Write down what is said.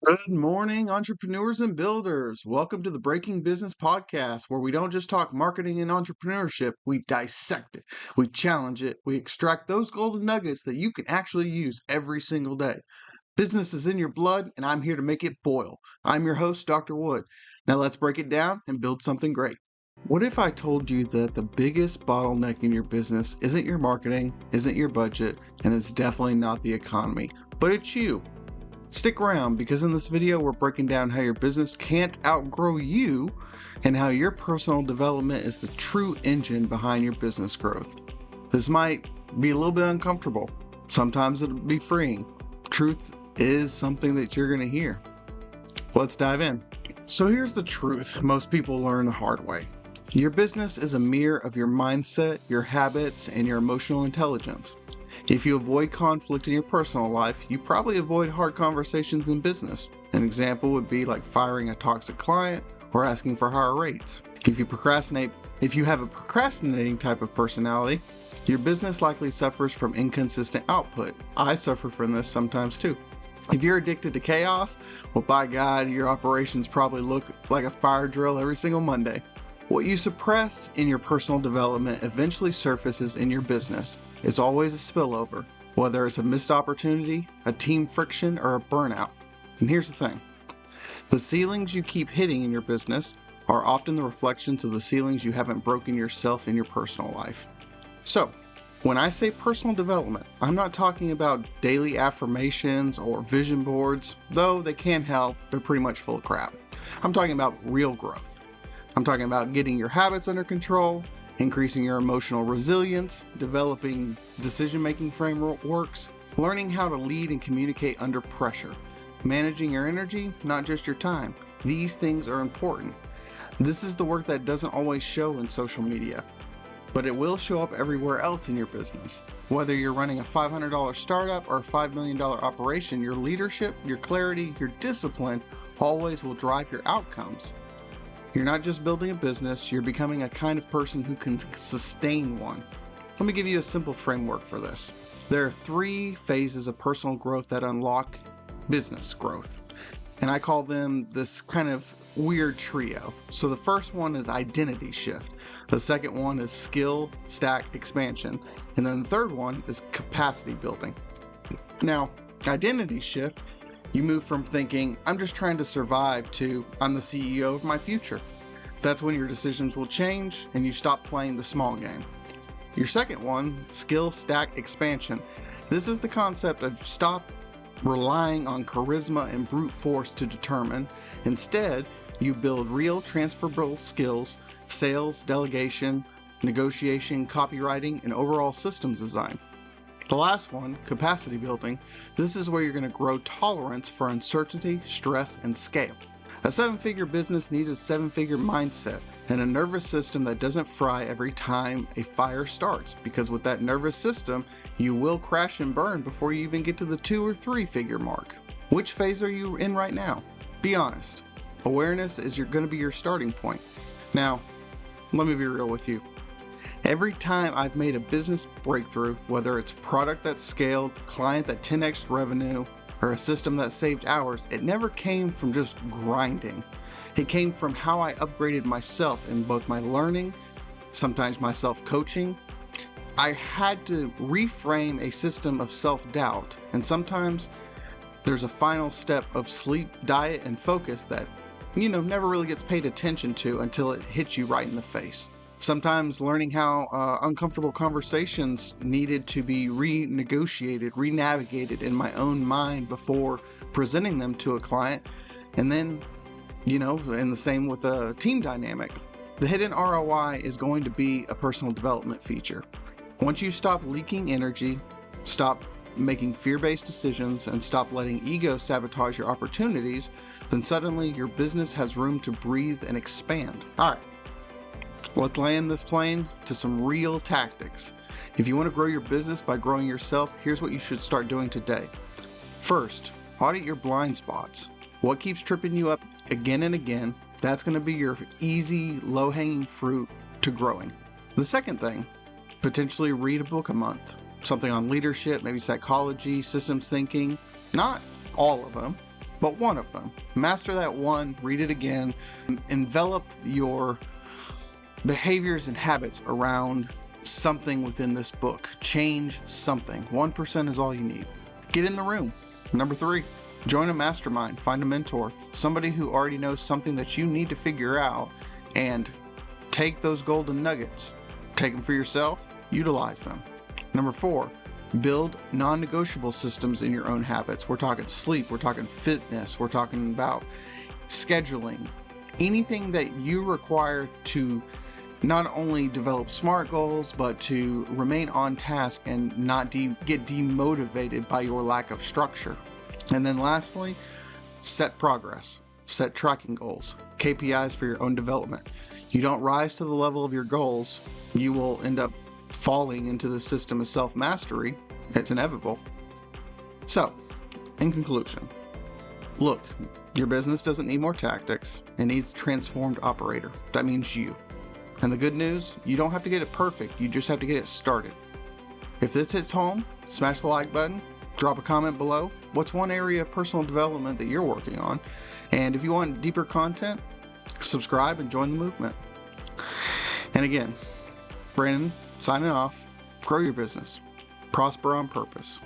Good morning, entrepreneurs and builders. Welcome to the Breaking Business Podcast, where we don't just talk marketing and entrepreneurship, we dissect it, we challenge it, we extract those golden nuggets that you can actually use every single day. Business is in your blood, and I'm here to make it boil. I'm your host, Dr. Wood. Now let's break it down and build something great. What if I told you that the biggest bottleneck in your business isn't your marketing, isn't your budget, and it's definitely not the economy, but it's you? Stick around because in this video we're breaking down how your business can't outgrow you and how your personal development is the true engine behind your business growth. This might be a little bit uncomfortable. Sometimes it'll be freeing. Truth is something that you're going to hear. Let's dive in. So here's the truth most people learn the hard way. Your business is a mirror of your mindset, your habits, and your emotional intelligence. If you avoid conflict in your personal life, you probably avoid hard conversations in business. An example would be like firing a toxic client or asking for higher rates. If you have a procrastinating type of personality, your business likely suffers from inconsistent output. I suffer from this sometimes too. If you're addicted to chaos, well, by God, your operations probably look like a fire drill every single Monday. What you suppress in your personal development eventually surfaces in your business. It's always a spillover, whether it's a missed opportunity, a team friction, or a burnout. And here's the thing. The ceilings you keep hitting in your business are often the reflections of the ceilings you haven't broken yourself in your personal life. So, when I say personal development, I'm not talking about daily affirmations or vision boards, though they can help, they're pretty much full of crap. I'm talking about real growth. I'm talking about getting your habits under control, increasing your emotional resilience, developing decision-making frameworks, learning how to lead and communicate under pressure, managing your energy, not just your time. These things are important. This is the work that doesn't always show in social media, but it will show up everywhere else in your business. Whether you're running a $500 startup or a $5 million operation, your leadership, your clarity, your discipline always will drive your outcomes. You're not just building a business, you're becoming a kind of person who can sustain one. Let me give you a simple framework for this. There are 3 phases of personal growth that unlock business growth, and I call them this kind of weird trio. So the first one is identity shift. The second one is skill stack expansion. And then the third one is capacity building. Now, identity shift, you move from thinking, I'm just trying to survive, to I'm the CEO of my future. That's when your decisions will change and you stop playing the small game. Your second one, skill stack expansion. This is the concept of stop relying on charisma and brute force to determine. Instead, you build real transferable skills, sales, delegation, negotiation, copywriting, and overall systems design. The last one, capacity building, this is where you're going to grow tolerance for uncertainty, stress, and scale. A 7-figure business needs a 7-figure mindset and a nervous system that doesn't fry every time a fire starts, because with that nervous system, you will crash and burn before you even get to the 2 or 3-figure mark. Which phase are you in right now? Be honest. Awareness is going to be your starting point. Now, let me be real with you. Every time I've made a business breakthrough, whether it's a product that scaled, client that 10x revenue, or a system that saved hours, it never came from just grinding. It came from how I upgraded myself in both my learning, sometimes my self-coaching. I had to reframe a system of self-doubt, and sometimes there's a final step of sleep, diet, and focus that, never really gets paid attention to until it hits you right in the face. Sometimes learning how uncomfortable conversations needed to be renegotiated, renavigated in my own mind before presenting them to a client. And then, and the same with the team dynamic. The hidden ROI is going to be a personal development feature. Once you stop leaking energy, stop making fear-based decisions, and stop letting ego sabotage your opportunities, then suddenly your business has room to breathe and expand. All right. Let's land this plane to some real tactics. If you want to grow your business by growing yourself, here's what you should start doing today. First, audit your blind spots. What keeps tripping you up again and again? That's going to be your easy, low-hanging fruit to growing. The second thing, potentially read a book a month. Something on leadership, maybe psychology, systems thinking. Not all of them, but one of them. Master that one, read it again, envelop your behaviors and habits around something within this book. Change something. 1% is all you need. Get in the room. Number 3, join a mastermind. Find a mentor, somebody who already knows something that you need to figure out, and take those golden nuggets. Take them for yourself, utilize them. Number 4, build non-negotiable systems in your own habits. We're talking sleep, we're talking fitness, we're talking about scheduling. Anything that you require to not only develop SMART goals, but to remain on task and not get demotivated by your lack of structure. And then lastly, set progress. Set tracking goals, KPIs for your own development. You don't rise to the level of your goals, you will end up falling into the system of self-mastery. It's inevitable. So, in conclusion, look, your business doesn't need more tactics. It needs a transformed operator. That means you. And the good news, you don't have to get it perfect. You just have to get it started. If this hits home, smash the like button, drop a comment below. What's one area of personal development that you're working on? And if you want deeper content, subscribe and join the movement. And again, Brandon signing off. Grow your business. Prosper on purpose.